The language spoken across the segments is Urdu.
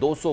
200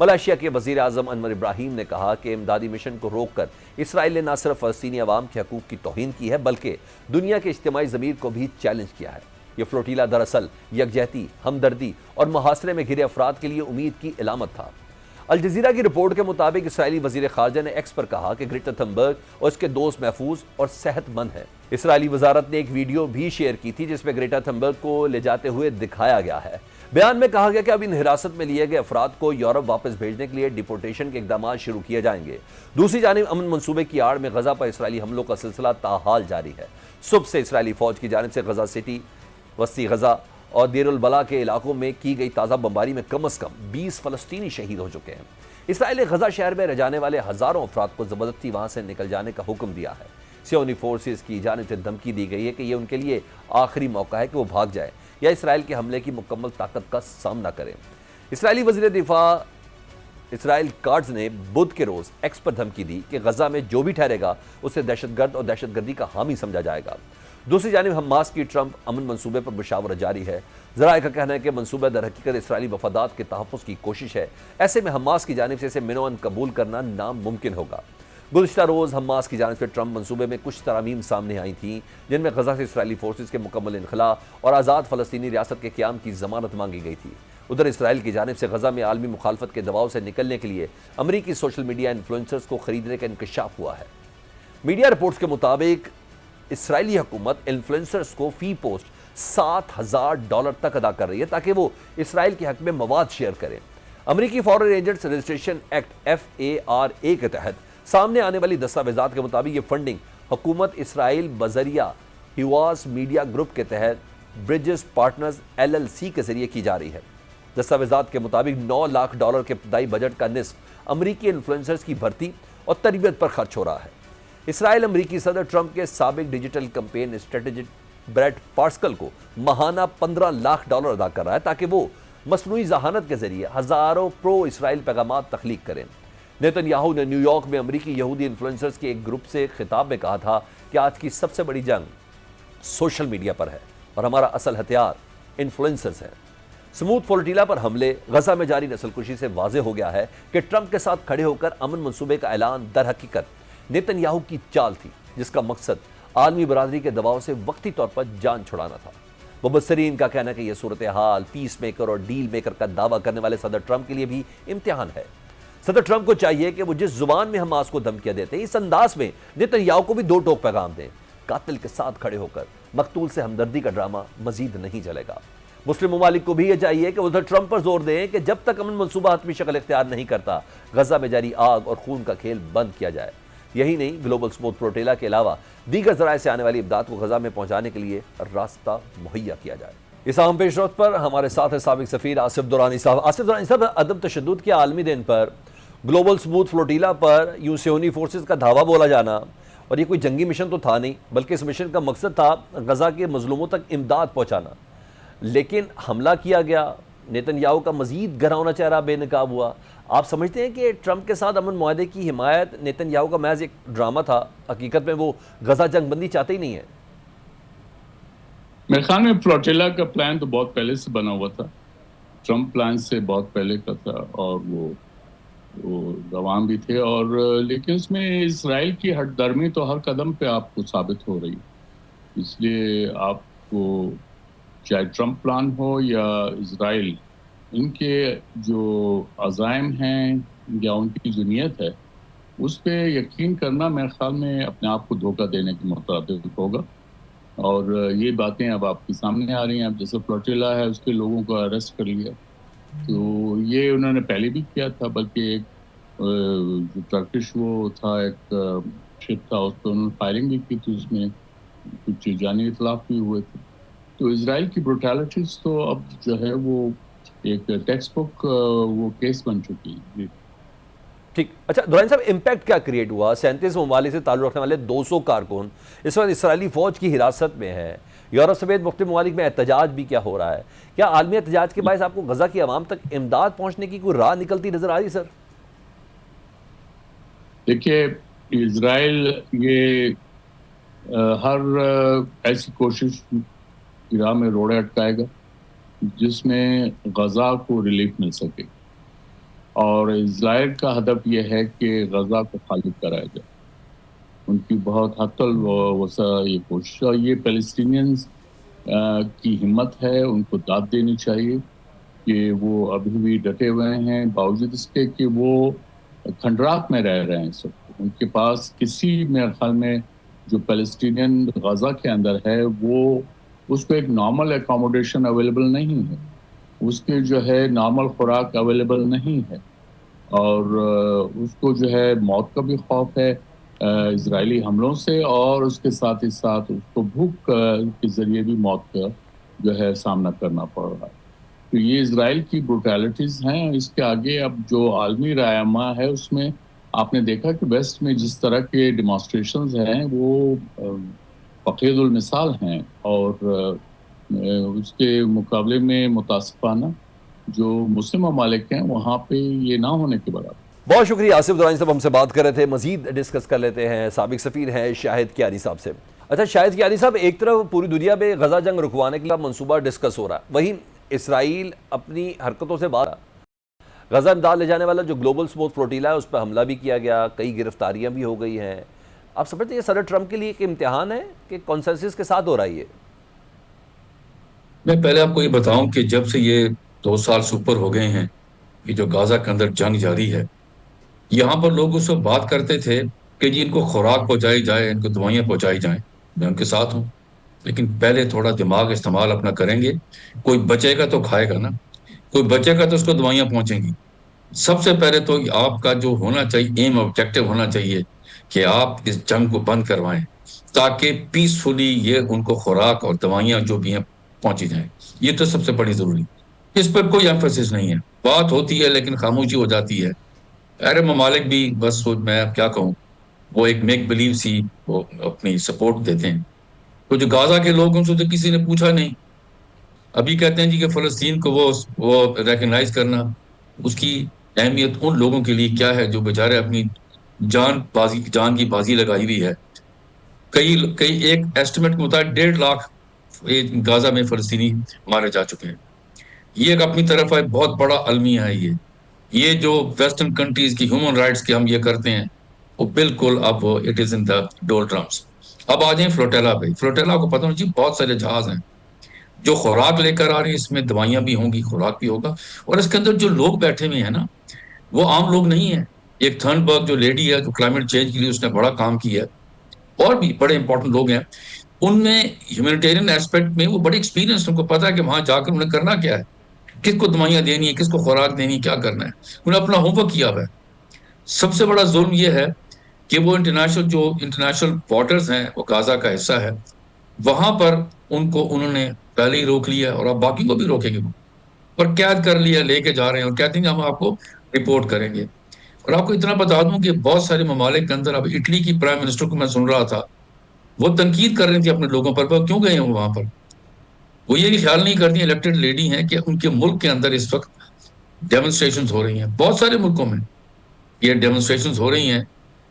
ملائیشیا کے وزیر اعظم انور ابراہیم نے کہا کہ امدادی مشن کو روک کر اسرائیل نے نہ صرف فلسطینی عوام کے حقوق کی توہین کی ہے بلکہ دنیا کے اجتماعی ضمیر کو بھی چیلنج کیا ہے۔ یہ فلوٹیلا دراصل یکجہتی، ہمدردی اور محاصرے میں گھرے افراد کے لیے امید کی علامت تھا۔ الجزیرہ کی رپورٹ کے مطابق اسرائیلی وزیر خارجہ نے ایکس پر کہا کہ گریٹا تھنبرگ اور اس کے دوست محفوظ اور صحت مند ہیں۔ اسرائیلی وزارت نے ایک ویڈیو بھی شیئر کی تھی جس میں گریٹا تھنبرگ کو لے جاتے ہوئے دکھایا گیا ہے۔ بیان میں کہا گیا کہ اب ان حراست میں لیے گئے افراد کو یورپ واپس بھیجنے کے لیے ڈیپورٹیشن کے اقدامات شروع کیے جائیں گے۔ دوسری جانب امن منصوبے کی آڑ میں غزہ پر اسرائیلی حملوں کا سلسلہ تاحال جاری ہے۔ صبح سے اسرائیلی فوج کی جانب سے غزہ سٹی، وسطی غزہ اور دیر البلا کے علاقوں میں کی گئی تازہ بمباری میں کم از کم 20 فلسطینی شہید ہو چکے ہیں۔ اسرائیل نے غزہ شہر میں رہ جانے والے ہزاروں افراد کو زبردستی وہاں سے نکل جانے کا حکم دیا ہے۔ صہیونی فورسز کی جانب سے دھمکی دی گئی ہے کہ یہ ان کے لیے آخری موقع ہے کہ وہ بھاگ جائے یا اسرائیل کے حملے کی مکمل طاقت کا سامنا کریں۔ اسرائیلی وزیر دفاع اسرائیل کاٹز نے بدھ کے روز ایکس پر دھمکی دی کہ غزہ میں جو بھی ٹھہرے گا اسے دہشت گرد اور دہشت گردی کا حامی سمجھا جائے گا۔ دوسری جانب حماس کی ٹرمپ امن منصوبے پر مشاورت جاری ہے۔ ذرائع کا کہنا ہے کہ منصوبہ در حقیقت اسرائیلی مفادات کے تحفظ کی کوشش ہے۔ ایسے میں حماس کی جانب سے اسے منوعاً قبول کرنا ناممکن ہوگا۔ گزشتہ روز حماس کی جانب سے ٹرمپ منصوبے میں کچھ ترامیم سامنے آئی تھیں جن میں غزہ سے اسرائیلی فورسز کے مکمل انخلاء اور آزاد فلسطینی ریاست کے قیام کی ضمانت مانگی گئی تھی۔ ادھر اسرائیل کی جانب سے غزہ میں عالمی مخالفت کے دباؤ سے نکلنے کے لیے امریکی سوشل میڈیا انفلوئنسرز کو خریدنے کا انکشاف ہوا ہے۔ میڈیا رپورٹس کے مطابق اسرائیلی حکومت انفلوئنسرز کو فی پوسٹ $7,000 تک ادا کر رہی ہے تاکہ وہ اسرائیل کے حق میں مواد شیئر کریں۔ امریکی foreign agents registration act FARA کے تحت سامنے آنے والی دستاویزات کے مطابق یہ فنڈنگ حکومت اسرائیل بذریعہ ہیواس میڈیا گروپ کے تحت برجز پارٹنرز LLC کے ذریعے کی جا رہی ہے۔ دستاویزات کے مطابق $9 لاکھ کے ابتدائی بجٹ کا نصف امریکی انفلوئنسرز کی بھرتی اور تربیت پر خرچ ہو رہا ہے۔ اسرائیل امریکی صدر ٹرمپ کے سابق ڈیجیٹل کمپین اسٹریٹجسٹ بریٹ پارسکل کو ماہانہ $15 لاکھ ادا کر رہا ہے تاکہ وہ مصنوعی ذہانت کے ذریعے ہزاروں پرو اسرائیل پیغامات تخلیق کریں۔ نیتن یاہو نے نیو یارک میں امریکی یہودی انفلوئنسرز کے ایک گروپ سے خطاب میں کہا تھا کہ آج کی سب سے بڑی جنگ سوشل میڈیا پر ہے اور ہمارا اصل ہتھیار انفلوئنسرز ہیں۔ سموتھ فلوٹیلا پر حملے، غزہ میں جاری نسل کشی سے واضح ہو گیا ہے کہ ٹرمپ کے ساتھ کھڑے ہو کر امن منصوبے کا اعلان در حقیقت نیتن یاہو کی چال تھی جس کا مقصد عالمی برادری کے دباؤ سے وقتی طور پر جان چھڑانا تھا۔ مبصرین کا کہنا ہے کہ یہ صورتحال پیس میکر اور ڈیل میکر کا دعویٰ کرنے والے صدر ٹرمپ کے لیے بھی امتحان ہے۔ صدر ٹرمپ کو چاہیے کہ وہ جس زبان میں حماس کو دھمکیاں دیتے ہیں اس انداز میں نیتن یاہو کو بھی دو ٹوک پیغام دیں۔ قاتل کے ساتھ کھڑے ہو کر مقتول سے ہمدردی کا ڈرامہ مزید نہیں چلے گا۔ مسلم ممالک کو بھی یہ چاہیے کہ ادھر ٹرمپ پر زور دیں کہ جب تک امن منصوبہ حتمی شکل اختیار نہیں کرتا غزہ میں جاری آگ اور خون کا کھیل بند کیا جائے۔ یہی نہیں، گلوبل سموتھ فلوٹیلا کے علاوہ دیگر ذرائع سے آنے والی امداد کو غزہ میں پہنچانے کے لیے راستہ مہیا کیا جائے۔ اس اہم پیش رفت پر ہمارے ساتھ ہے سابق سفیر آصف درانی صاحب۔ آصف درانی صاحب، عدم تشدد کے عالمی دن پر گلوبل سموتھ فلوٹیلا پر یوں صہیونی فورسز کا دھاوا بولا جانا، اور یہ کوئی جنگی مشن تو تھا نہیں بلکہ اس مشن کا مقصد تھا غزہ کے مظلوموں تک امداد پہنچانا، لیکن حملہ کیا گیا، نیتن یاہو کا مزید گھراؤنا چہرہ بے نقاب ہوا۔ آپ سمجھتے ہیں کہ ٹرمپ کے ساتھ امن معاہدے کی حمایت نیتن یاہو کا محض ایک ڈرامہ تھا، حقیقت میں وہ غزہ جنگ بندی چاہتے ہی نہیں ہے؟ میرے خیال میں فلوٹیلا کا پلان تو بہت پہلے سے بنا ہوا تھا، ٹرمپ پلان سے بہت پہلے کا تھا، اور وہ گواہ بھی تھے، اور لیکن اس میں اسرائیل کی ہٹ درمی تو ہر قدم پہ آپ کو ثابت ہو رہی، اس لیے آپ کو چاہے ٹرمپ پلان ہو یا اسرائیل، ان کے جو عزائم ہیں یا ان کی جو نیت ہے اس پہ یقین کرنا میرے خیال میں اپنے آپ کو دھوکہ دینے کے مطابق ہوگا۔ اور یہ باتیں اب آپ کے سامنے آ رہی ہیں۔ اب جیسے فلوٹیلا ہے اس کے لوگوں کو اریسٹ کر لیا، تو یہ انہوں نے پہلے بھی کیا تھا، بلکہ ایک جو ٹرکش وہ تھا ایک شپ تھا، اس پہ انہوں نے فائرنگ بھی کی تھی، اس میں کچھ جانی اطلاق بھی ہوئے تھے۔ تو اسرائیل کی بروٹیلٹیز تو اب جو ہے وہ ایک ٹیکسٹ بک وہ کیس بن چکی ہے۔ ٹھیک، اچھا درانی صاحب، امپیکٹ کیا کریٹ ہوا؟ 37 ممالک سے تعلق رکھنے والے 200 کارکن اس وقت اسرائیلی فوج کی حراست میں ہیں، یورپ سمیت مختلف ممالک میں احتجاج بھی کیا ہو رہا ہے، کیا عالمی احتجاج کے باعث آپ کو غزہ کی عوام تک امداد پہنچنے کی کوئی راہ نکلتی نظر آ رہی سر؟ دیکھیے، اسرائیل یہ ہر ایسی کوشش کی راہ میں روڑے اٹکائے گا جس میں غزہ کو ریلیف مل سکے، اور اسرائیل کا ہدف یہ ہے کہ غزہ کو خالی کرایا جائے. ان کی بہت حتی الوسع یہ کوشش ہے. یہ فلسطینینز کی ہمت ہے, ان کو داد دینی چاہیے کہ وہ ابھی بھی ڈٹے ہوئے ہیں, باوجود اس کے کہ وہ کھنڈرات میں رہ رہے ہیں. سب ان کے پاس کسی میرے خیال میں جو فلسطینین غزہ کے اندر ہے وہ اس کو ایک نارمل اکاموڈیشن اویلیبل نہیں ہے, اس کے جو ہے نارمل خوراک اویلیبل نہیں ہے, اور اس کو جو ہے موت کا بھی خوف ہے اسرائیلی حملوں سے, اور اس کے ساتھ ہی ساتھ اس کو بھوک کے ذریعے بھی موت کا جو ہے سامنا کرنا پڑ رہا ہے. تو یہ اسرائیل کی بروٹیلٹیز ہیں. اس کے آگے اب جو عالمی رائما ہے اس میں آپ نے دیکھا کہ ویسٹ میں جس طرح کے ڈیمانسٹریشنز ہیں وہ فقید المثال ہیں, اور اس کے مقابلے میں متاسفانہ جو مسلم ممالک ہیں وہاں پہ یہ نہ ہونے کے برابر. بہت شکریہ آصف درانی صاحب, ہم سے بات کر رہے تھے. مزید ڈسکس کر لیتے ہیں سابق سفیر ہیں شاہد کیانی صاحب سے. اچھا شاہد کیانی صاحب, ایک طرف پوری دنیا میں غزہ جنگ رکوانے کے منصوبہ ڈسکس ہو رہا ہے, وہیں اسرائیل اپنی حرکتوں سے باہر. غزہ امداد لے جانے والا جو گلوبل سموتھ فلوٹیلا ہے اس پہ حملہ بھی کیا گیا, کئی گرفتاریاں بھی ہو گئی ہیں. آپ سمجھتے ہیں یہ صدر ٹرمپ کے لیے ایک امتحان ہے کہ کنسنسس کے ساتھ ہو رہا ہے؟ میں پہلے آپ کو یہ بتاؤں کہ جب سے یہ 2 سال سے اوپر ہو گئے ہیں کہ جو غزہ کے اندر جنگ جاری ہے, یہاں پر لوگ اس وقت بات کرتے تھے کہ جی ان کو خوراک پہنچائی جائے, ان کو دوائیاں پہنچائی جائیں. میں ان کے ساتھ ہوں, لیکن پہلے تھوڑا دماغ استعمال اپنا کریں گے. کوئی بچے گا تو کھائے گا نا, کوئی بچے گا تو اس کو دوائیاں پہنچیں گی. سب سے پہلے تو آپ کا جو ہونا چاہیے ایم آبجیکٹو ہونا چاہیے کہ آپ اس جنگ کو بند کروائیں تاکہ پیسفلی یہ ان کو خوراک اور دوائیاں جو بھی ہیں پہنچی جائیں. یہ تو سب سے بڑی ضروری. اس پر کوئی ایمفیسس نہیں ہے, بات ہوتی ہے لیکن خاموشی ہو جاتی ہے. ارے ممالک بھی بس میں کیا کہوں, وہ ایک میک بلیو سی وہ اپنی سپورٹ دیتے ہیں. تو جو غزہ کے لوگ ان سے تو کسی نے پوچھا نہیں. ابھی کہتے ہیں جی کہ فلسطین کو وہ ریکگنائز کرنا, اس کی اہمیت ان لوگوں کے لیے کیا ہے جو بیچارے اپنی جان کی بازی لگائی ہوئی ہے. کئی ایک ایسٹیمیٹ کے مطابق 1.5 لاکھ غزہ میں فلسطینی مارے جا چکے ہیں. یہ ایک اپنی طرف ہے بہت بڑا المیہ ہے. یہ جو ویسٹرن کنٹریز کی ہیومن رائٹس کے ہم یہ کرتے ہیں وہ بالکل اب اٹ از ان دا ڈول ڈرمس. اب آ جائیں فلوٹیلا پہ. فلوٹیلا کو پتہ نہیں جی بہت سارے جہاز ہیں جو خوراک لے کر آ رہے ہیں, اس میں دوائیاں بھی ہوں گی, خوراک بھی ہوگا, اور اس کے اندر جو لوگ بیٹھے ہوئے ہیں نا وہ عام لوگ نہیں ہیں. ایک تھرنبرگ جو لیڈی ہے جو کلائمیٹ چینج کے لیے اس نے بڑا کام کیا ہے, اور بھی بڑے امپورٹنٹ لوگ ہیں. ان میں ہیومینیٹیرین ایسپیکٹ میں وہ بڑے ایکسپیرینس, ان کو پتا ہے کہ وہاں جا کر انہیں کرنا کیا ہے, کس کو دوائیاں دینی ہے, کس کو خوراک دینی ہے, کیا کرنا ہے. انہیں اپنا ہوم ورک کیا ہوا ہے. سب سے بڑا ظلم یہ ہے کہ وہ انٹرنیشنل واٹرز ہیں وہ غزہ کا حصہ ہے, وہاں پر ان کو انہوں نے پہلے ہی روک لیا اور اب باقی کو بھی روکیں گے. اور قید کر لیا, لے کے جا رہے ہیں اور کہتے ہیں کہ ہم آپ کو رپورٹ کریں گے. اور آپ کو اتنا بتا دوں کہ بہت سارے ممالک کے اندر, اب اٹلی کی پرائم منسٹر کو میں سن رہا تھا, وہ تنقید کر رہی تھی اپنے لوگوں پر, وہ کیوں گئے ہیں وہاں پر. وہ یہ خیال نہیں کرتی, الیکٹڈ لیڈی ہیں, کہ ان کے ملک کے اندر اس وقت ڈیمونسٹریشنز ہو رہی ہیں. بہت سارے ملکوں میں یہ ڈیمونسٹریشنز ہو رہی ہیں.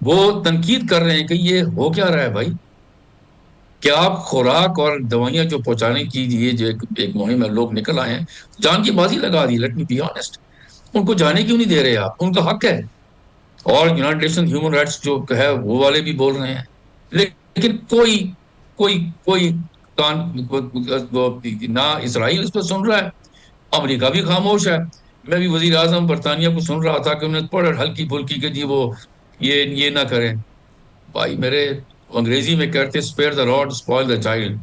وہ تنقید کر رہے ہیں کہ یہ ہو کیا رہا ہے بھائی, کہ آپ خوراک اور دوائیاں جو پہنچانے کی یہ جو ایک مہم میں لوگ نکل آئے ہیں, جان کی بازی لگا دی. لیٹ می بی آنیسٹ, ان کو جانے کیوں نہیں دے رہے آپ, ان کا حق ہے. اور یونائٹڈ نیشن ہیومن رائٹس جو ہے وہ والے بھی بول رہے ہیں, لیکن کوئی نہ اسرائیل اس پہ سن رہا ہے, امریکہ بھی خاموش ہے. میں بھی وزیر اعظم برطانیہ کو سن رہا تھا کہ انہوں نے پڑھ ہلکی پھلکی کہ جی وہ یہ نہ کریں. بھائی میرے انگریزی میں کہتے spare the rod spoil the child.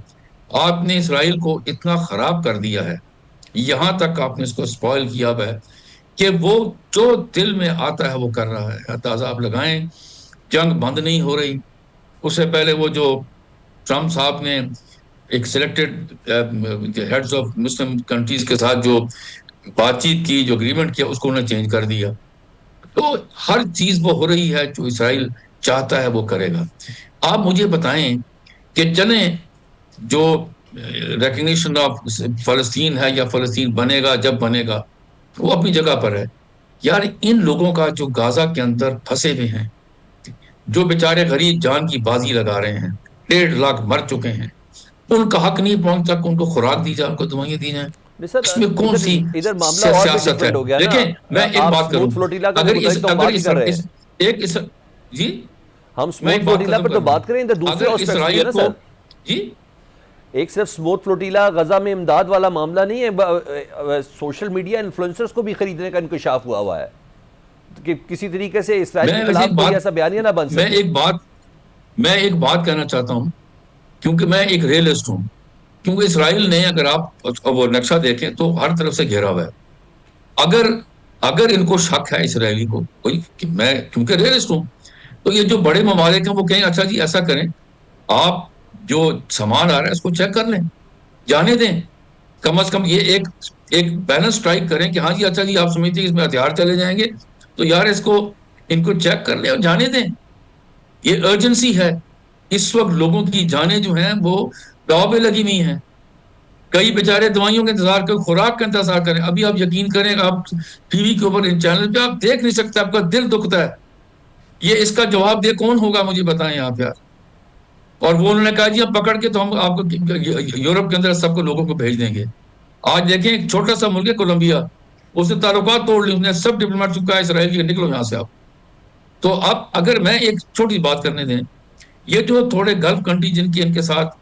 آپ نے اسرائیل کو اتنا خراب کر دیا ہے, یہاں تک آپ نے اس کو اسپوائل کیا ہوا ہے کہ وہ جو دل میں آتا ہے وہ کر رہا ہے. اندازہ آپ لگائیں, جنگ بند نہیں ہو رہی. اس سے پہلے وہ جو ٹرمپ صاحب نے ایک selected heads of Muslim countries کے ساتھ جو بات چیت کی, جو اگریمنٹ کیا, اس کو انہوں نے چینج کر دیا. تو ہر چیز وہ ہو رہی ہے جو اسرائیل چاہتا ہے وہ کرے گا. آپ مجھے بتائیں کہ چلیں جو ریکگنیشن آف فلسطین ہے یا فلسطین بنے گا جب بنے گا, وہ اپنی جگہ پر ہے. یار ان لوگوں کا جو غزہ کے اندر پھنسے ہوئے ہیں, جو بیچارے غریب جان کی بازی لگا رہے ہیں, 1.5 لاکھ مر چکے ہیں, ان کا حق نہیں پہنچتا کہ ان کو خوراک دی جائے, ان کو دوائیاں دی جائیں. اس میں کون سی ادھر معاملہ اور بھی سیاست ہے؟ ڈیفرنٹ ہو گیا نا. دیکھیں میں ایک آپ بات کروں، اسموتھ فلوٹیلا کا اگر متعلق تو ہم بات ہی کر رہے ہیں. جی ہم میں اسموتھ ایک بات فلوٹیلا ختم پر تو کر دوں. بات کریں، ادھر دوسرے اگر آسپیکٹس بھی ہے اسرائیل نا کو، سر. جی ایک صرف اسموتھ فلوٹیلا غزہ میں امداد والا معاملہ نہیں ہے، سوشل میڈیا انفلوئنسرز کو بھی خریدنے کا انکشاف ہوا ہے کہ کسی طریقے سے اسرائیل کے خلاف کوئی ایسا بیانیہ نہ بن سکے. میں ایک بات کہنا چاہتا ہوں، کیونکہ میں ایک ریئلسٹ ہوں. کیونکہ اسرائیل نے، اگر آپ وہ نقشہ دیکھیں تو ہر طرف سے گھیرا ہوا ہے. اگر ان کو شک ہے اسرائیلی کو کوئی، کہ میں کیونکہ ریئلسٹ ہوں، تو یہ جو بڑے ممالک ہیں وہ کہیں اچھا جی ایسا کریں، آپ جو سامان آ رہا ہے اس کو چیک کر لیں، جانے دیں. کم از کم یہ ایک بیلنس اسٹرائک کریں کہ ہاں جی اچھا جی آپ سمجھتے ہیں اس میں ہتھیار چلے جائیں گے، تو یار ان کو چیک کر لیں اور جانے دیں. یہ ارجنسی ہے. اس وقت لوگوں کی جانیں جو ہیں وہ داؤ پہ لگی ہوئی ہیں. کئی بیچارے دوائیوں کا انتظار کریں، خوراک کا انتظار کریں. ابھی آپ یقین کریں، آپ ٹی وی کے اوپر ان چینل پہ آپ دیکھ نہیں سکتے، آپ کا دل دکھتا ہے. یہ اس کا جواب دے کون ہوگا مجھے بتائیں آپ یار. اور وہ انہوں نے کہا جی ہم پکڑ کے تو ہم آپ کو یورپ کے اندر سب کو لوگوں کو بھیج دیں گے. آج دیکھیں ایک چھوٹا سا ملک ہے کولمبیا، اس نے تعلقات توڑ لی، اس نے سب ڈپلومیٹ چکا ہے اسرائیل کے، نکلو یہاں سے آپ. تو اب اگر میں ایک چھوٹی بات کرنے دیں، یہ جو تھوڑے گلف کنٹری جن کی ان کے ساتھ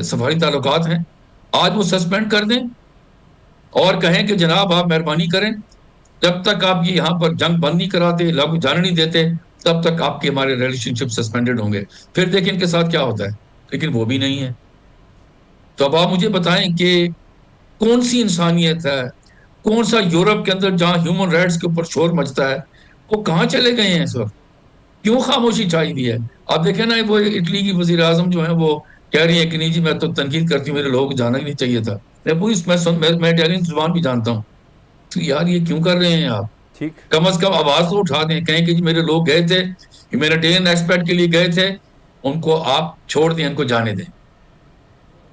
سفاری تعلقات ہیں، آج وہ سسپینڈ کر دیں اور کہیں کہ جناب آپ مہربانی کریں، جب تک آپ یہ یہاں پر جنگ بند نہیں کراتے، لوگ جانے نہیں دیتے، تب تک آپ کے ہمارے ریلیشن شپ سسپینڈڈ ہوں گے. پھر دیکھیں ان کے ساتھ کیا ہوتا ہے. لیکن وہ بھی نہیں ہے. تو اب آپ مجھے بتائیں کہ کون سی انسانیت ہے، کون سا یورپ کے اندر جہاں ہیومن رائٹس کے اوپر شور مچتا ہے، وہ کہاں چلے گئے ہیں اس وقت؟ کیوں خاموشی چھائی ہوئی ہے؟ آپ دیکھیں نا، وہ اٹلی کی وزیر اعظم جو ہیں وہ کہہ رہی ہیں کہ نہیں جی میں تو تنقید کرتی ہوں، میرے لوگوں کو جانا ہی نہیں چاہیے تھا. میں اٹیلین زبان بھی جانتا ہوں. تو یار یہ کیوں کر رہے ہیں آپ؟ ٹھیک. کم از کم آواز تو اٹھا دیں، کہیں کہ جی میرے لوگ گئے تھے، ہیومینیٹیرین ایسپیکٹ کے لیے گئے تھے، ان کو آپ چھوڑ دیں، ان کو جانے دیں.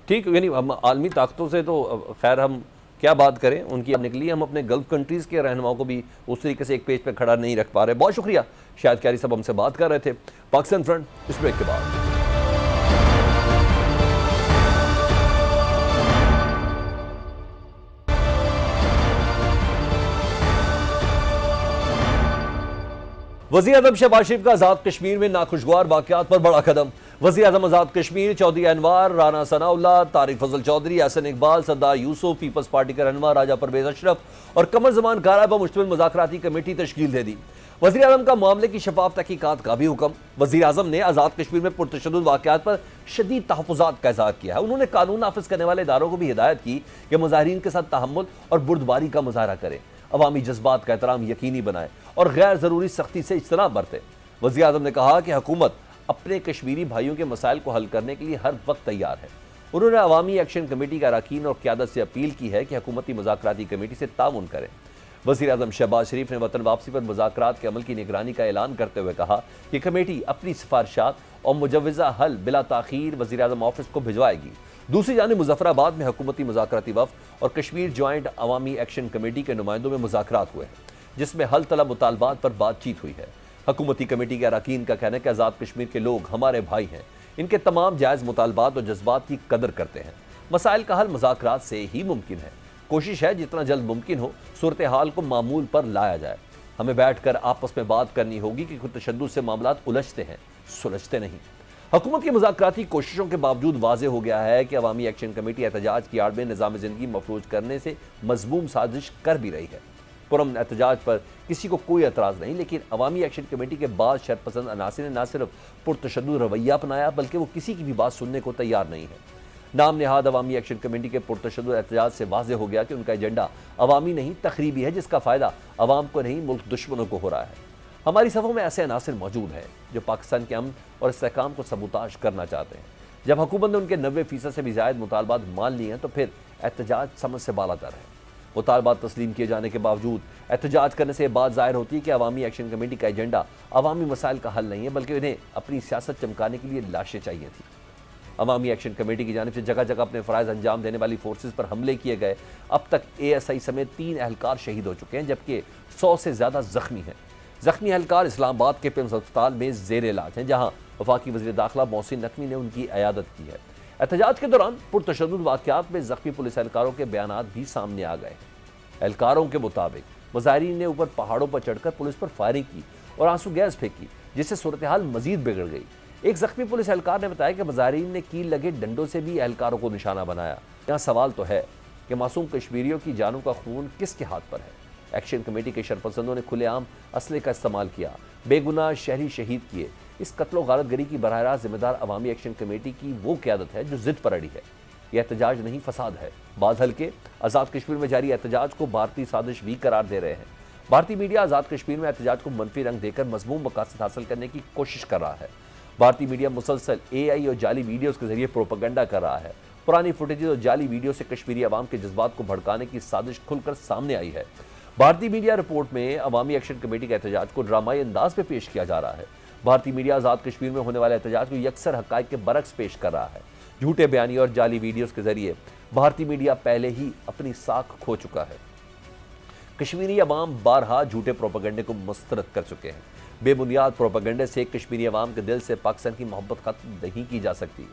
ٹھیک، یعنی ہم عالمی طاقتوں سے تو خیر ہم کیا بات کریں، ان کی نکلی، ہم اپنے گلف کنٹریز کے رہنماؤں کو بھی اس طریقے سے ایک پیج پہ کھڑا نہیں رکھ پا رہے. بہت شکریہ شاہد کیاری صاحب ہم سے بات کر رہے تھے. پاکستان فرنٹ اس بریک کے بعد. وزیر اعظم شہباز شریف کا آزاد کشمیر میں ناخوشگوار واقعات پر بڑا قدم. وزیر اعظم آزاد کشمیر چودھری انوار، رانا ثناء اللہ، طارق فضل چودھری، احسن اقبال، سردار یوسف، پیپلز پارٹی کا رہنما راجہ پرویز اشرف اور قمر زمان کارا پر مشتمل مذاکراتی کمیٹی تشکیل دے دی. وزیر اعظم کا معاملے کی شفاف تحقیقات کا بھی حکم. وزیر اعظم نے آزاد کشمیر میں پرتشدد واقعات پر شدید تحفظات کا اظہار کیا ہے. انہوں نے قانون نافذ کرنے والے اداروں کو بھی ہدایت کی کہ مظاہرین کے ساتھ تحمل اور بردباری کا مظاہرہ کریں، عوامی جذبات کا احترام یقینی بنائے اور غیر ضروری سختی سے اجتناب برتے. وزیر اعظم نے کہا کہ حکومت اپنے کشمیری بھائیوں کے مسائل کو حل کرنے کے لیے ہر وقت تیار ہے. انہوں نے عوامی ایکشن کمیٹی کے اراکین اور قیادت سے اپیل کی ہے کہ حکومتی مذاکراتی کمیٹی سے تعاون کریں. وزیر اعظم شہباز شریف نے وطن واپسی پر مذاکرات کے عمل کی نگرانی کا اعلان کرتے ہوئے کہا کہ کمیٹی اپنی سفارشات اور مجوزہ حل بلا تاخیر وزیر اعظم آفس کو بھجوائے گی. دوسری جانب مظفر آباد میں حکومتی مذاکراتی وفد اور کشمیر جوائنٹ عوامی ایکشن کمیٹی کے نمائندوں میں مذاکرات ہوئے ہیں، جس میں حل طلب مطالبات پر بات چیت ہوئی ہے. حکومتی کمیٹی کے اراکین کا کہنا ہے کہ آزاد کشمیر کے لوگ ہمارے بھائی ہیں، ان کے تمام جائز مطالبات اور جذبات کی قدر کرتے ہیں. مسائل کا حل مذاکرات سے ہی ممکن ہے. کوشش ہے جتنا جلد ممکن ہو صورتحال کو معمول پر لایا جائے. ہمیں بیٹھ کر آپس میں بات کرنی ہوگی کہ تشدد سے معاملات الجھتے ہیں، سلجھتے نہیں. حکومت کی مذاکراتی کوششوں کے باوجود واضح ہو گیا ہے کہ عوامی ایکشن کمیٹی احتجاج کی آڑ میں نظام زندگی مفروض کرنے سے مذموم سازش کر بھی رہی ہے. پرامن احتجاج پر کسی کو کوئی اعتراض نہیں، لیکن عوامی ایکشن کمیٹی کے بعض شرط پسند عناصر نے نہ صرف پرتشدد رویہ اپنایا بلکہ وہ کسی کی بھی بات سننے کو تیار نہیں ہے. نام نہاد عوامی ایکشن کمیٹی کے پرتشدد احتجاج سے واضح ہو گیا کہ ان کا ایجنڈا عوامی نہیں تخریبی ہے، جس کا فائدہ عوام کو نہیں ملک دشمنوں کو ہو رہا ہے. ہماری صفوں میں ایسے عناصر موجود ہیں جو پاکستان کے امن اور استحکام کو سبوتاژ کرنا چاہتے ہیں. جب حکومت نے ان کے 90% سے بھی زائد مطالبات مان لیے ہیں تو پھر احتجاج سمجھ سے بالا تر ہے. مطالبات تسلیم کیے جانے کے باوجود احتجاج کرنے سے یہ بات ظاہر ہوتی ہے کہ عوامی ایکشن کمیٹی کا ایجنڈا عوامی مسائل کا حل نہیں ہے بلکہ انہیں اپنی سیاست چمکانے کے لیے لاشیں چاہیے تھیں. عوامی ایکشن کمیٹی کی جانب سے جگہ جگہ اپنے فرائض انجام دینے والی فورسز پر حملے کیے گئے. اب تک ASI سمیت 3 اہلکار شہید ہو چکے ہیں جبکہ 100 سے زیادہ زخمی ہیں. زخمی اہلکار اسلام آباد کے پیمز ہسپتال میں زیر علاج ہیں، جہاں وفاقی وزیر داخلہ محسن نقوی نے ان کی عیادت کی ہے. احتجاج کے دوران پرتشدد واقعات میں زخمی پولیس اہلکاروں کے بیانات بھی سامنے آ گئے ہیں۔ اہلکاروں کے مطابق مظاہرین نے اوپر پہاڑوں پر چڑھ کر پولیس پر فائرنگ کی اور آنسو گیس پھینکی، جس سے صورتحال مزید بگڑ گئی۔ ایک زخمی پولیس اہلکار نے بتایا کہ مظاہرین نے کیل لگے ڈنڈوں سے بھی اہلکاروں کو نشانہ بنایا۔ یہاں سوال تو ہے کہ معصوم کشمیریوں کی جانوں کا خون کس کے ہاتھ پر ہے؟ ایکشن کمیٹی کے شرپسندوں نے کھلے عام اسلحے کا استعمال کیا، بے گناہ شہری شہید کیے۔ اس قتل و غارت گری کی براہ راست ذمہ دار عوامی ایکشن کمیٹی کی وہ قیادت ہے جو ضد پر اڑی ہے۔ یہ احتجاج نہیں، فساد ہے۔ بعض حلقے آزاد کشمیر میں جاری احتجاج کو بھارتی سازش بھی قرار دے رہے ہیں۔ بھارتی میڈیا آزاد کشمیر میں احتجاج کو منفی رنگ دے کر مذموم مقاصد حاصل کرنے کی کوشش کر رہا ہے۔ بھارتی میڈیا مسلسل اے آئی اور جعلی ویڈیوز کے ذریعے پروپیگنڈا کر رہا ہے۔ پرانی فوٹیجز اور جعلی ویڈیو سے کشمیری عوام کے جذبات کو بھڑکانے کی سازش کھل کر سامنے آئی ہے۔ بھارتی میڈیا رپورٹ میں عوامی ایکشن کمیٹی کا احتجاج کو ڈرامائی انداز میں پیش کیا جا رہا ہے۔ بھارتی میڈیا آزاد کشمیر میں ہونے والے احتجاج کو یکسر حقائق کے برعکس پیش کر رہا ہے۔ جھوٹے بیانیے اور جعلی ویڈیوز کے ذریعے بھارتی میڈیا پہلے ہی اپنی ساکھ کھو چکا ہے۔ کشمیری عوام بارہا جھوٹے پروپیگنڈے کو مسترد کر چکے ہیں۔ بے بنیاد پروپیگنڈے سے کشمیری عوام کے دل سے پاکستان کی محبت ختم نہیں کی جا سکتی۔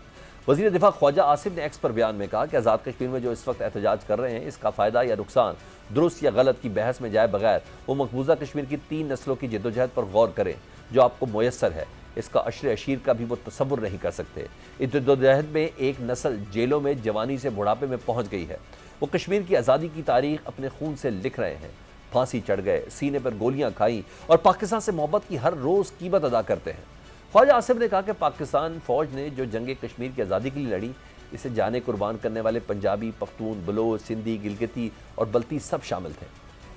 وزیر دفاع خواجہ آصف نے ایکس پر بیان میں کہا کہ آزاد کشمیر میں جو اس وقت احتجاج کر رہے ہیں، اس کا فائدہ یا نقصان درست یا غلط کی بحث میں جائے بغیر وہ مقبوضہ کشمیر کی 3 نسلوں کی جدوجہد پر غور کریں جو آپ کو میسر ہے۔ اس کا عشر اشیر کا بھی وہ تصور نہیں کر سکتے۔ اس جدوجہد میں ایک نسل جیلوں میں جوانی سے بڑھاپے میں پہنچ گئی ہے۔ وہ کشمیر کی آزادی کی تاریخ اپنے خون سے لکھ رہے ہیں، پھانسی چڑھ گئے، سینے پر گولیاں کھائیں اور پاکستان سے محبت کی ہر روز قیمت ادا کرتے ہیں۔ خواجہ آصف نے کہا کہ پاکستان فوج نے جو جنگ کشمیر کی آزادی کے لیے لڑی، اسے جانے قربان کرنے والے پنجابی، پختون، بلوچ، سندھی، گلگتی اور بلتی سب شامل تھے۔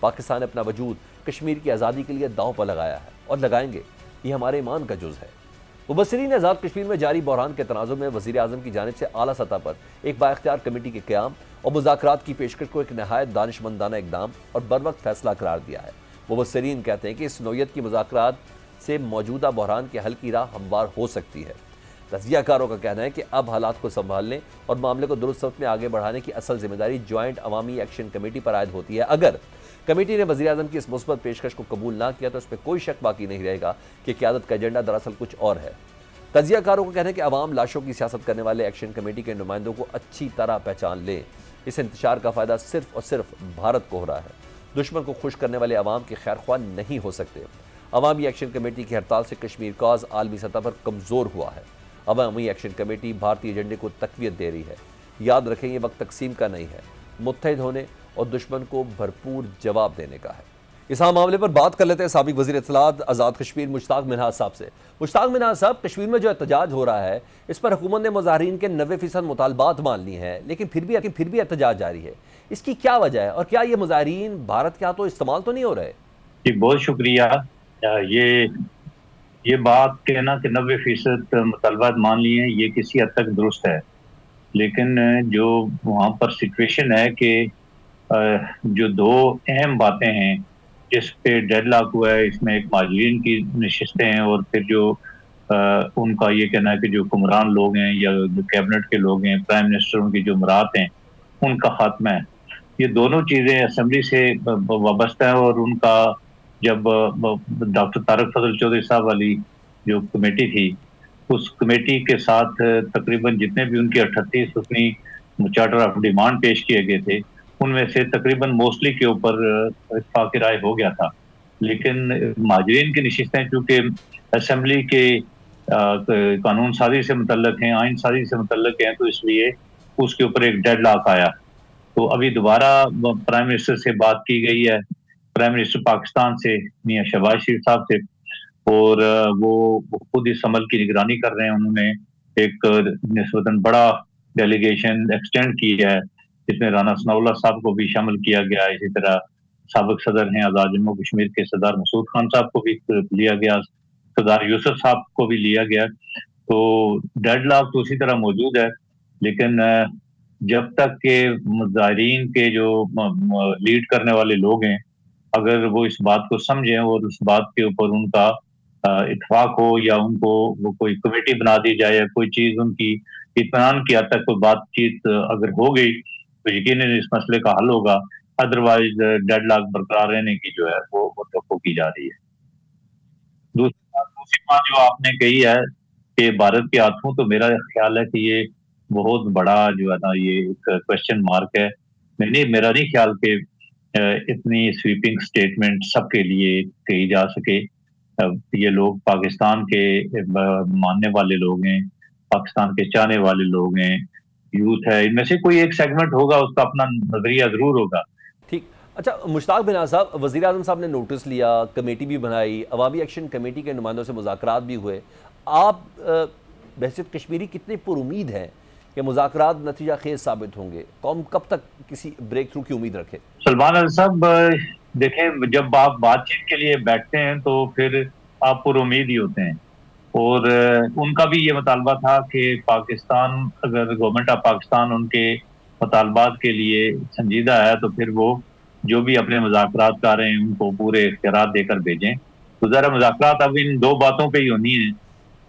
پاکستان نے اپنا وجود کشمیر کی آزادی کے لیے داؤ پر لگایا ہے اور لگائیں گے، یہ ہمارے ایمان کا جز ہے۔ مبصرین نے آزاد کشمیر میں جاری بحران کے تناظر میں وزیر اعظم کی جانب سے اعلیٰ سطح پر ایک بااختیار کمیٹی کے قیام اور مذاکرات کی پیشکش کو ایک نہایت دانشمندانہ اقدام اور بروقت فیصلہ قرار دیا ہے۔ مبصرین کہتے ہیں کہ اس نوعیت کی مذاکرات سے موجودہ بحران کے حل کی راہ ہموار ہو سکتی ہے۔ تجزیہ کاروں کا کہنا ہے کہ اب حالات کو سنبھالنے اور معاملے کو درست سمت میں آگے بڑھانے کی اصل ذمہ داری جوائنٹ عوامی ایکشن کمیٹی پر عائد ہوتی ہے۔ اگر کمیٹی نے وزیر اعظم کی اس مثبت پیشکش کو قبول نہ کیا تو اس پہ کوئی شک باقی نہیں رہے گا کہ قیادت کا ایجنڈا دراصل کچھ اور ہے۔ تجزیہ کاروں کا کہنا ہے کہ عوام لاشوں کی سیاست کرنے والے ایکشن کمیٹی کے نمائندوں کو اچھی طرح پہچان لیں۔ اس انتشار کا فائدہ صرف اور صرف بھارت کو ہو رہا ہے۔ دشمن کو خوش کرنے والے عوام کے خیر خواہ نہیں ہو سکتے۔ عوامی ایکشن کمیٹی کی ہڑتال سے کشمیر کاز عالمی سطح پر کمزور ہوا ہے۔ عوامی ایکشن کمیٹی بھارتی ایجنڈے کو تقویت دے رہی ہے۔ یاد رکھیں، یہ وقت تقسیم کا نہیں ہے، متحد ہونے اور دشمن کو بھرپور جواب دینے کا ہے۔ اس اہم معاملے پر بات کر لیتے ہیں سابق وزیر اطلاعات آزاد کشمیر مشتاق منہاج صاحب سے۔ مشتاق منہاج صاحب، کشمیر میں جو احتجاج ہو رہا ہے اس پر حکومت نے مظاہرین کے 90% مطالبات مان لی ہیں، لیکن پھر بھی احتجاج جاری ہے۔ اس کی کیا وجہ ہے اور کیا یہ مظاہرین بھارت کے ہاتھوں استعمال تو نہیں ہو رہے؟ جی بہت شکریہ۔ یہ بات کہنا کہ 90% مطالبات مان لیے ہیں، یہ کسی حد تک درست ہے، لیکن جو وہاں پر سچویشن ہے کہ جو 2 اہم باتیں ہیں جس پہ ڈیڈ لاک ہوا ہے، اس میں ایک مہاجرین کی نشستیں ہیں اور پھر جو ان کا یہ کہنا ہے کہ جو حکمران لوگ ہیں یا جو کیبنٹ کے لوگ ہیں، پرائم منسٹر ان کی جو امرات ہیں، ان کا خاتمہ ہے۔ یہ دونوں چیزیں اسمبلی سے وابستہ ہیں اور ان کا جب ڈاکٹر طارق فضل چودھری صاحب والی جو کمیٹی تھی، اس کمیٹی کے ساتھ تقریباً جتنے بھی ان کی 38 اپنی چارٹر آف ڈیمانڈ پیش کیے گئے تھے، ان میں سے تقریباً موسٹلی کے اوپر اتفاق رائے ہو گیا تھا۔ لیکن مہاجرین کی نشستیں چونکہ اسمبلی کے قانون سازی سے متعلق ہیں، آئین سازی سے متعلق ہیں، تو اس لیے اس کے اوپر ایک ڈیڈ لاک آیا۔ تو ابھی دوبارہ پرائم منسٹر سے بات کی گئی ہے، پرائم منسٹر پاکستان سے میاں شہباز شریف صاحب سے، اور وہ خود اس عمل کی نگرانی کر رہے ہیں۔ انہوں نے ایک نسبتاً بڑا ڈیلیگیشن ایکسٹینڈ کیا ہے جس میں رانا ثناء اللہ صاحب کو بھی شامل کیا گیا، اسی طرح سابق صدر ہیں آزاد جموں کشمیر کے سردار مسعود خان صاحب کو بھی لیا گیا، سردار یوسف صاحب کو بھی لیا گیا۔ تو ڈیڈ لاک تو اسی طرح موجود ہے، لیکن جب تک کہ مظاہرین کے جو لیڈ کرنے والے لوگ ہیں، اگر وہ اس بات کو سمجھیں اور اس بات کے اوپر ان کا اتفاق ہو، یا ان کو وہ کوئی کمیٹی بنا دی جائے یا کوئی چیز ان کی اطمینان کی حد تک کوئی بات چیت اگر ہو گئی تو یقیناً اس مسئلے کا حل ہوگا۔ ادروائز ڈیڈ لاک برقرار رہنے کی جو ہے وہ توقع کی جا رہی ہے۔ دوسری بات جو آپ نے کہی ہے کہ بھارت کے ہاتھوں، تو میرا خیال ہے کہ یہ بہت بڑا جو ہے نا یہ ایک کوشچن مارک ہے. نہیں, میرا نہیں خیال کہ اتنی سویپنگ سٹیٹمنٹ سب کے لیے کہی جا سکے. یہ لوگ پاکستان کے ماننے والے لوگ ہیں, پاکستان کے چاہنے والے لوگ ہیں, یوتھ ہے, ان میں سے کوئی ایک سیگمنٹ ہوگا, اس کا اپنا نظریہ ضرور ہوگا. ٹھیک. اچھا مشتاق بن صاحب, وزیر اعظم صاحب نے نوٹس لیا, کمیٹی بھی بنائی, عوامی ایکشن کمیٹی کے نمائندوں سے مذاکرات بھی ہوئے. آپ بحیثیت کشمیری کتنے پر امید ہیں کہ مذاکرات نتیجہ خیز ثابت ہوں گے؟ قوم کب تک کسی بریک تھرو کی امید رکھے؟ سلمان علی صاحب دیکھیں, جب آپ بات چیت کے لیے بیٹھتے ہیں تو پھر آپ پر امید ہی ہوتے ہیں, اور ان کا بھی یہ مطالبہ تھا کہ پاکستان, اگر گورنمنٹ آف پاکستان ان کے مطالبات کے لیے سنجیدہ ہے تو پھر وہ جو بھی اپنے مذاکرات کر رہے ہیں ان کو پورے اختیارات دے کر بھیجیں. تو ذرا مذاکرات اب ان دو باتوں پہ ہی ہونی ہیں,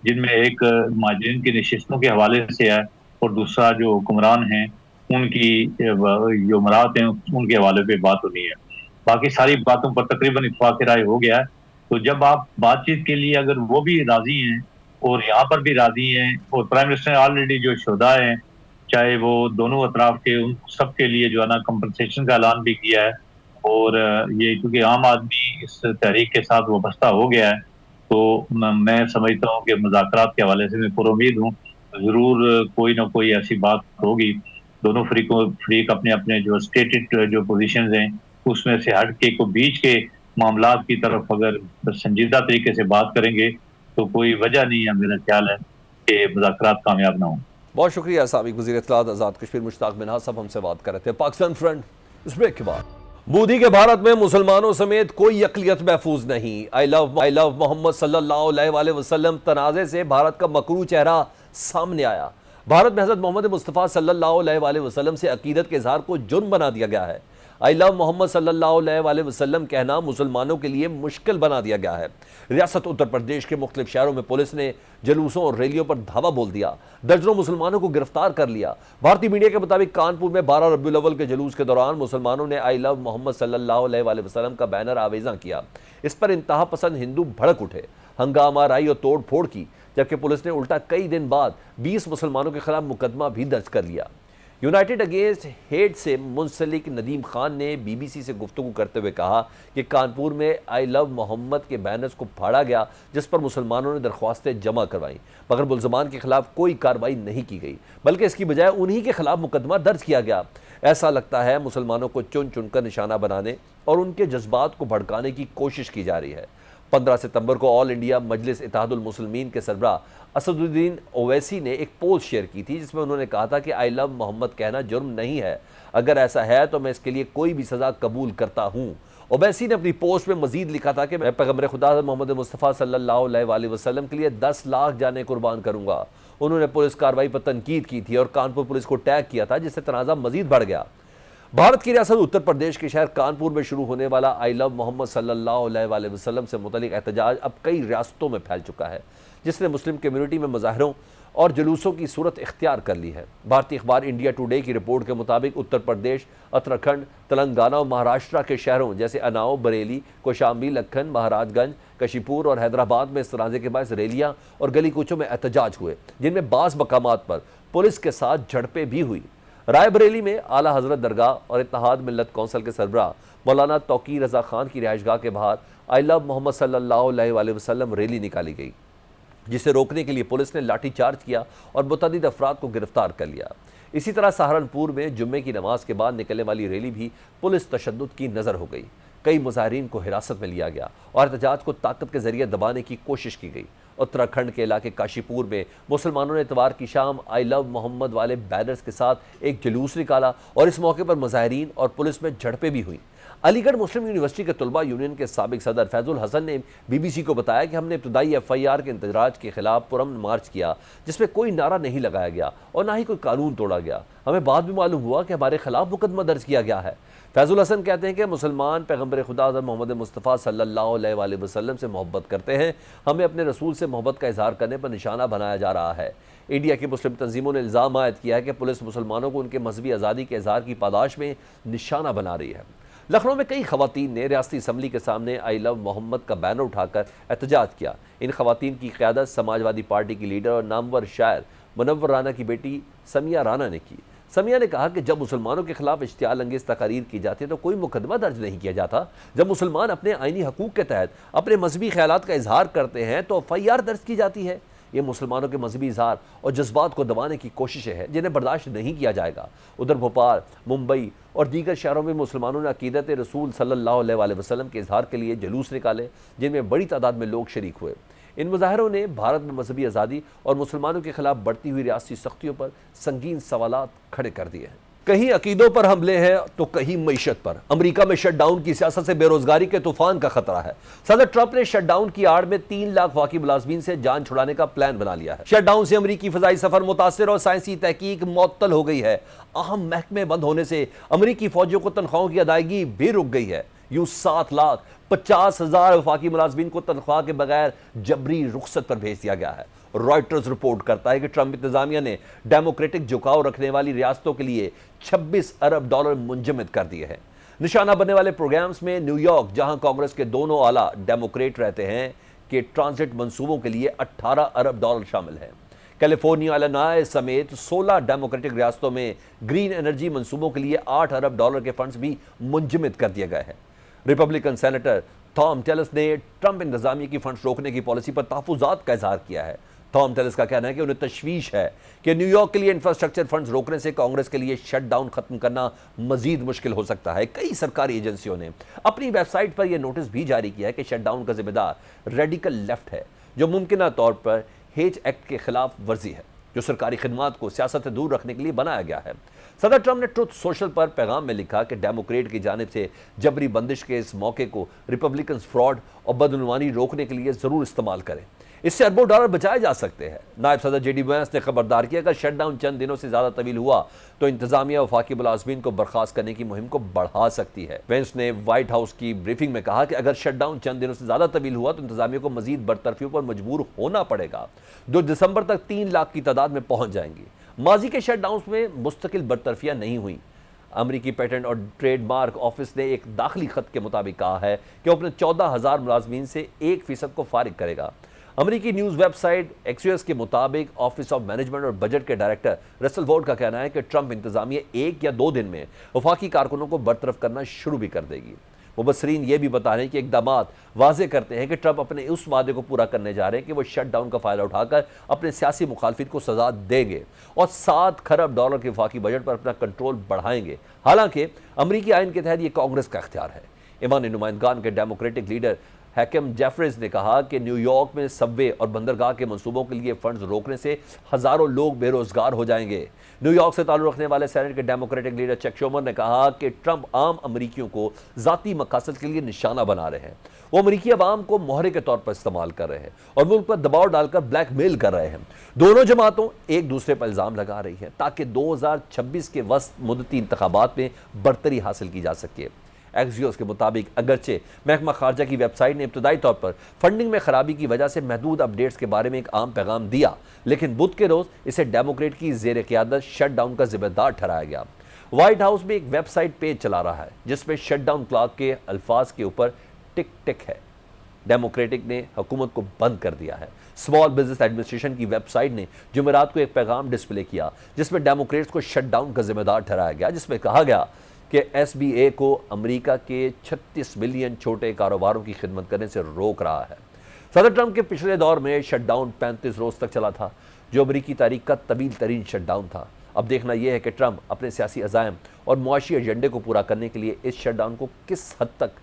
جن میں ایک مہاجرین کی نشستوں کے حوالے سے ہے, اور دوسرا جو حکمران ہیں ان کی جو مراد ہیں ان کے حوالے پہ بات ہونی ہے. باقی ساری باتوں پر تقریباً اتفاق رائے ہو گیا ہے. تو جب آپ بات چیت کے لیے اگر وہ بھی راضی ہیں اور یہاں پر بھی راضی ہیں, اور پرائم منسٹر نے آلریڈی جو شہداء ہیں چاہے وہ دونوں اطراف کے, ان سب کے لیے جو ہے نا کمپنسیشن کا اعلان بھی کیا ہے, اور یہ کیونکہ عام آدمی اس تحریک کے ساتھ وابستہ ہو گیا ہے, تو میں سمجھتا ہوں کہ مذاکرات کے حوالے سے میں پر امید ہوں ضرور کوئی نہ کوئی ایسی بات ہوگی. دونوں فریق اپنے اپنے جو اسٹیٹڈ جو پوزیشنز ہیں اس میں سے ہٹ کے کو بیچ کے معاملات کی طرف اگر سنجیدہ طریقے سے بات کریں گے تو کوئی وجہ نہیں ہے میرا خیال ہے کہ مذاکرات کامیاب نہ ہوں. بہت شکریہ. سابق وزیر اطلاعات آزاد کشمیر مشتاق بن صاحب ہم سے بات کر رہے تھے. پاکستان فرنٹ اس بریک کے بعد. مودی کے بھارت میں مسلمانوں سمیت کوئی اقلیت محفوظ نہیں. آئی لو محمد صلی اللہ علیہ وآلہ وسلم تنازع سے بھارت کا مکروہ چہرہ سامنے آیا. بھارت میں حضرت محمد مصطفیٰ صلی اللہ علیہ وآلہ وسلم سے عقیدت کے اظہار کو جرم بنا دیا گیا ہے. آئی لو محمد صلی اللہ علیہ وآلہ وسلم کہنا مسلمانوں کے لیے مشکل بنا دیا گیا ہے. ریاست اتر پردیش کے مختلف شہروں میں پولیس نے جلوسوں اور ریلیوں پر دھاوا بول دیا. درجنوں مسلمانوں کو گرفتار کر لیا. بھارتی میڈیا کے مطابق کانپور میں 12 ربیع الاول کے جلوس کے دوران مسلمانوں نے آئی لو محمد صلی اللہ علیہ وآلہ وسلم کا بینر آویزاں کیا. اس پر انتہا پسند ہندو بھڑک اٹھے, ہنگامہ رائی اور توڑ پھوڑ کی, جبکہ پولیس نے الٹا کئی دن بعد 20 مسلمانوں کے خلاف مقدمہ بھی درج کر لیا. یونائٹڈ اگینسٹ ہیٹ سے منسلک ندیم خان نے بی بی سی سے گفتگو کرتے ہوئے کہا کہ کانپور میں آئی لو محمد کے بینرز کو پھاڑا گیا, جس پر مسلمانوں نے درخواستیں جمع کروائیں, مگر ملزمان کے خلاف کوئی کارروائی نہیں کی گئی, بلکہ اس کی بجائے انہی کے خلاف مقدمہ درج کیا گیا. ایسا لگتا ہے مسلمانوں کو چن چن کر نشانہ بنانے اور ان کے جذبات کو بھڑکانے کی کوشش کی جا رہی ہے. 15 ستمبر کو آل انڈیا مجلس اتحاد المسلمین کے سربراہ اسد الدین اویسی نے ایک پوسٹ شیئر کی تھی, جس میں انہوں نے کہا تھا کہ آئی لو محمد کہنا جرم نہیں ہے, اگر ایسا ہے تو میں اس کے لیے کوئی بھی سزا قبول کرتا ہوں. اویسی نے اپنی پوسٹ میں مزید لکھا تھا کہ میں پیغمبر خدا محمد مصطفیٰ صلی اللہ علیہ وآلہ وسلم کے لیے 10 لاکھ جانیں قربان کروں گا. انہوں نے پولیس کارروائی پر تنقید کی تھی اور کانپور پولیس کو ٹیگ کیا تھا, جس سے تنازع مزید بڑھ گیا. بھارت کی ریاست اتر پردیش کے شہر کانپور میں شروع ہونے والا آئی لو محمد صلی اللہ علیہ وآلہ وسلم سے متعلق احتجاج اب کئی ریاستوں میں پھیل چکا ہے, جس نے مسلم کمیونٹی میں مظاہروں اور جلوسوں کی صورت اختیار کر لی ہے. بھارتی اخبار انڈیا ٹوڈے کی رپورٹ کے مطابق اتر پردیش, اتراکھنڈ, تلنگانہ اور مہاراشٹرا کے شہروں جیسے اناؤ, بریلی, کوشامبی, لکھن, مہاراج گنج, کشی پور اور حیدرآباد میں اس تنازع کے باعث ریلیاں اور گلی کوچوں میں احتجاج ہوئے, جن میں بعض مقامات پر پولیس کے ساتھ جھڑپیں بھی ہوئی. رائے بریلی میں اعلیٰ حضرت درگاہ اور اتحاد ملت کونسل کے سربراہ مولانا توقیر رضا خان کی رہائش گاہ کے باہر آئی لو محمد صلی اللہ علیہ وآلہ وسلم ریلی نکالی گئی, جسے روکنے کے لیے پولیس نے لاٹھی چارج کیا اور متعدد افراد کو گرفتار کر لیا. اسی طرح سہارنپور میں جمعے کی نماز کے بعد نکلنے والی ریلی بھی پولیس تشدد کی نظر ہو گئی. کئی مظاہرین کو حراست میں لیا گیا اور احتجاج کو طاقت کے ذریعے دبانے کی کوشش کی گئی. اتراکھنڈ کے علاقے کاشی پور میں مسلمانوں نے اتوار کی شام آئی لو محمد والے بینرز کے ساتھ ایک جلوس نکالا اور اس موقع پر مظاہرین اور پولیس میں جھڑپیں بھی ہوئیں. علی گڑھ مسلم یونیورسٹی کے طلباء یونین کے سابق صدر فیض الحسن نے بی بی سی کو بتایا کہ ہم نے ابتدائی ایف آئی آر کے اندراج کے خلاف پرامن مارچ کیا, جس میں کوئی نعرہ نہیں لگایا گیا اور نہ ہی کوئی قانون توڑا گیا. ہمیں بعد بھی معلوم ہوا کہ ہمارے خلاف مقدمہ درج کیا گیا ہے. فیض الحسن کہتے ہیں کہ مسلمان پیغمبر خدا حضرت محمد مصطفیٰ صلی اللہ علیہ وآلہ وسلم سے محبت کرتے ہیں. ہمیں اپنے رسول سے محبت کا اظہار کرنے پر نشانہ بنایا جا رہا ہے. انڈیا کی مسلم تنظیموں نے الزام عائد کیا ہے کہ پولیس مسلمانوں کو ان کے مذہبی آزادی کے اظہار کی پاداش میں نشانہ بنا رہی ہے. لکھنؤ میں کئی خواتین نے ریاستی اسمبلی کے سامنے آئی لو محمد کا بینر اٹھا کر احتجاج کیا. ان خواتین کی قیادت سماجوادی پارٹی کی لیڈر اور نامور شاعر منور رانا کی بیٹی سمیہ رانا نے کی۔ سمیہ نے کہا کہ جب مسلمانوں کے خلاف اشتعال انگیز تقاریر کی جاتی ہے تو کوئی مقدمہ درج نہیں کیا جاتا، جب مسلمان اپنے آئینی حقوق کے تحت اپنے مذہبی خیالات کا اظہار کرتے ہیں تو FIR درج کی جاتی ہے۔ یہ مسلمانوں کے مذہبی اظہار اور جذبات کو دبانے کی کوششیں ہیں جنہیں برداشت نہیں کیا جائے گا۔ ادھر بھوپال، ممبئی اور دیگر شہروں میں مسلمانوں نے عقیدت رسول صلی اللہ علیہ وآلہ وسلم کے اظہار کے لیے جلوس نکالے، جن میں بڑی تعداد میں لوگ شریک ہوئے۔ ان مظاہروں نے بھارت میں مذہبی آزادی اور مسلمانوں کے خلاف بڑھتی ہوئی ریاستی سختیوں پر سنگین سوالات کھڑے کر دیے ہیں۔ کہیں عقیدوں پر حملے ہیں تو کہیں معیشت پر۔ امریکہ میں شٹ ڈاؤن کی سیاست سے بے روزگاری کے طوفان کا خطرہ ہے۔ صدر ٹرمپ نے شٹ ڈاؤن کی آڑ میں 3 لاکھ وفاقی ملازمین سے جان چھڑانے کا پلان بنا لیا ہے۔ شٹ ڈاؤن سے امریکی فضائی سفر متاثر اور سائنسی تحقیق معطل ہو گئی ہے۔ اہم محکمے بند ہونے سے امریکی فوجیوں کو تنخواہوں کی ادائیگی بھی رک گئی ہے۔ یوں 7,50,000 وفاقی ملازمین کو تنخواہ کے بغیر جبری رخصت پر بھیج دیا گیا ہے۔ رائٹرز رپورٹ کرتا ہے کہ ٹرمپ انتظامیہ نے ڈیموکریٹک جھکاؤ رکھنے والی ریاستوں کے لیے $26 ارب منجمد کر دیے ہیں۔ نشانہ بننے والے پروگرامز میں نیو یارک، جہاں کانگریس کے دونوں اعلیٰ ڈیموکریٹ رہتے ہیں، کے ٹرانزٹ منصوبوں کے لیے $18 ارب شامل ہیں۔ کیلیفورنیا، الینوائے سمیت 16 ڈیموکریٹک ریاستوں میں گرین انرجی منصوبوں کے لیے $8 ارب کے فنڈز بھی منجمد کر دیے گئے ہیں۔ ریپبلکن سینیٹر تھام ٹیلس نے ٹرمپ انتظامیہ کی فنڈز روکنے کی پالیسی پر تحفظات کا اظہار کیا ہے۔ تھام ٹیلس کا کہنا ہے کہ انہیں تشویش ہے کہ نیو یارک کے لیے انفراسٹرکچر فنڈز روکنے سے کانگریس کے لیے شٹ ڈاؤن ختم کرنا مزید مشکل ہو سکتا ہے۔ کئی سرکاری ایجنسیوں نے اپنی ویب سائٹ پر یہ نوٹس بھی جاری کیا ہے کہ شٹ ڈاؤن کا ذمہ دار ریڈیکل لیفٹ ہے، جو ممکنہ طور پر ہیج ایکٹ کے خلاف ورزی ہے، جو سرکاری خدمات کو سیاست سے دور رکھنے کے لیے بنایا گیا ہے۔ صدر ٹرمپ نے ٹروتھ سوشل پر پیغام میں لکھا کہ ڈیموکریٹ کی جانب سے جبری بندش کے اس موقع کو ریپبلکنز فراڈ اور بدعنوانی روکنے کے لیے ضرور استعمال کریں۔ اس سے اربوں ڈالر بچائے جا سکتے ہیں۔ نائب صدر JD وینس نے خبردار کیا کہ اگر شٹ ڈاؤن چند دنوں سے زیادہ طویل ہوا تو انتظامیہ وفاقی ملازمین کو برخاست کرنے کی مہم کو بڑھا سکتی ہے۔ وینس نے وائٹ ہاؤس کی بریفنگ میں کہا کہ اگر شٹ ڈاؤن چند دنوں سے زیادہ طویل ہوا تو انتظامیہ کو مزید برطرفیوں پر مجبور ہونا پڑے گا، جو دسمبر تک 3 لاکھ کی تعداد میں پہنچ جائیں گی۔ ماضی کے شٹ ڈاؤنز میں مستقل برطرفیاں نہیں ہوئیں۔ امریکی پیٹنٹ اور ٹریڈ مارک آفس نے ایک داخلی خط کے مطابق کہا ہے کہ وہ اپنے 14,000 ملازمین سے 1% کو فارغ کرے گا۔ امریکی نیوز ویب سائٹ ایکسیوس کے مطابق آفس آف مینجمنٹ اور بجٹ کے ڈائریکٹر رسل وارڈ کا کہنا ہے کہ ٹرمپ انتظامیہ 1 یا 2 دن میں وفاقی کارکنوں کو برطرف کرنا شروع بھی کر دے گی۔ مبصرین یہ بھی بتا رہے ہیں کہ اقدامات واضح کرتے ہیں کہ ٹرمپ اپنے اس وعدے کو پورا کرنے جا رہے ہیں کہ وہ شٹ ڈاؤن کا فائدہ اٹھا کر اپنے سیاسی مخالفین کو سزا دیں گے اور $7 کھرب کے وفاقی بجٹ پر اپنا کنٹرول بڑھائیں گے۔ حالانکہ امریکی آئین کے تحت یہ کانگریس کا اختیار ہے۔ ایوان نمائندگان کے ڈیموکریٹک لیڈر حکیم جیفریز نے کہا کہ نیو یارک میں سب وے اور بندرگاہ کے منصوبوں کے لیے فنڈز روکنے سے ہزاروں لوگ بے روزگار ہو جائیں گے۔ نیو یارک سے تعلق رکھنے والے سینیٹ کے ڈیموکریٹک لیڈر چک شومر نے کہا کہ ٹرمپ عام امریکیوں کو ذاتی مقاصد کے لیے نشانہ بنا رہے ہیں۔ وہ امریکی عوام کو مہرے کے طور پر استعمال کر رہے ہیں اور ملک پر دباؤ ڈال کر بلیک میل کر رہے ہیں۔ دونوں جماعتوں ایک دوسرے پر الزام لگا رہی ہیں تاکہ 2026 کے وسط مدتی انتخابات میں برتری حاصل کی جا سکے۔ ایکسیوس کے مطابق اگرچہ محکمہ خارجہ کی ویب سائٹ نے ابتدائی طور پر فنڈنگ میں خرابی کی وجہ سے محدود اپڈیٹس کے بارے میں ایک عام پیغام دیا، لیکن بدھ کے روز اسے ڈیموکریٹ کی زیر قیادت شٹ ڈاؤن کا ذمہ دار ٹھہرایا گیا۔ وائٹ ہاؤس میں ایک ویب سائٹ پیج چلا رہا ہے جس میں شٹ ڈاؤن کلاک کے الفاظ کے اوپر ٹک ٹک ہے۔ ڈیموکریٹک نے حکومت کو بند کر دیا ہے۔ اسمال بزنس ایڈمنسٹریشن کی ویب سائٹ نے جمعرات کو ایک پیغام ڈسپلے کیا جس میں ڈیموکریٹس کو شٹ ڈاؤن کا ذمہ دار ٹھہرایا گیا، جس میں کہا گیا کہ SBA کو امریکہ کے 36 ملین چھوٹے کاروباروں کی خدمت کرنے سے روک رہا ہے۔ صدر ٹرمپ کے پچھلے دور میں شٹ ڈاؤن 35 روز تک چلا تھا، جو امریکی تاریخ کا طویل ترین شٹ ڈاؤن تھا۔ اب دیکھنا یہ ہے کہ ٹرمپ اپنے سیاسی عزائم اور معاشی ایجنڈے کو پورا کرنے کے لیے اس شٹ ڈاؤن کو کس حد تک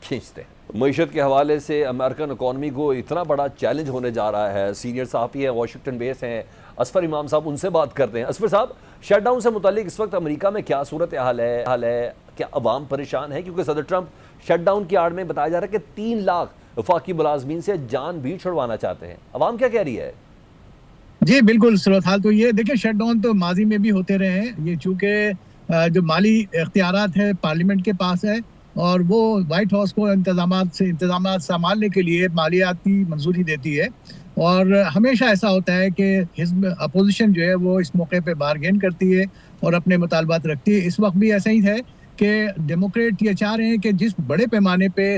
کھینچتے ہیں۔ معیشت کے حوالے سے امریکن اکانومی کو اتنا بڑا چیلنج ہونے جا رہا ہے۔ سینئر صحافی ہیں، واشنگٹن بیس ہیں، اسفر امام صاحب، ان سے بات کرتے ہیں۔ اسفر صاحب، شٹ ڈاؤن سے متعلق اس وقت امریکہ میں کیا صورتحال ہے؟ کیا عوام پریشان ہے؟ کیونکہ صدر ٹرمپ شٹ ڈاؤن کی آڑ میں بتایا جا رہا ہے کہ 3 لاکھ وفاقی ملازمین سے جان بھی چھڑوانا چاہتے ہیں۔ عوام کیا کہہ رہی ہے؟ جی بالکل، صورتحال تو یہ دیکھیں، شٹ ڈاؤن تو ماضی میں بھی ہوتے رہے ہیں۔ یہ چونکہ جو مالی اختیارات ہے پارلیمنٹ کے پاس ہے اور وہ وائٹ ہاؤس کو انتظامات سنبھالنے کے لیے مالیاتی منظوری دیتی ہے، اور ہمیشہ ایسا ہوتا ہے کہ حزب اپوزیشن جو ہے وہ اس موقع پہ بارگین کرتی ہے اور اپنے مطالبات رکھتی ہے۔ اس وقت بھی ایسا ہی ہے کہ ڈیموکریٹ یہ چاہ رہے ہیں کہ جس بڑے پیمانے پہ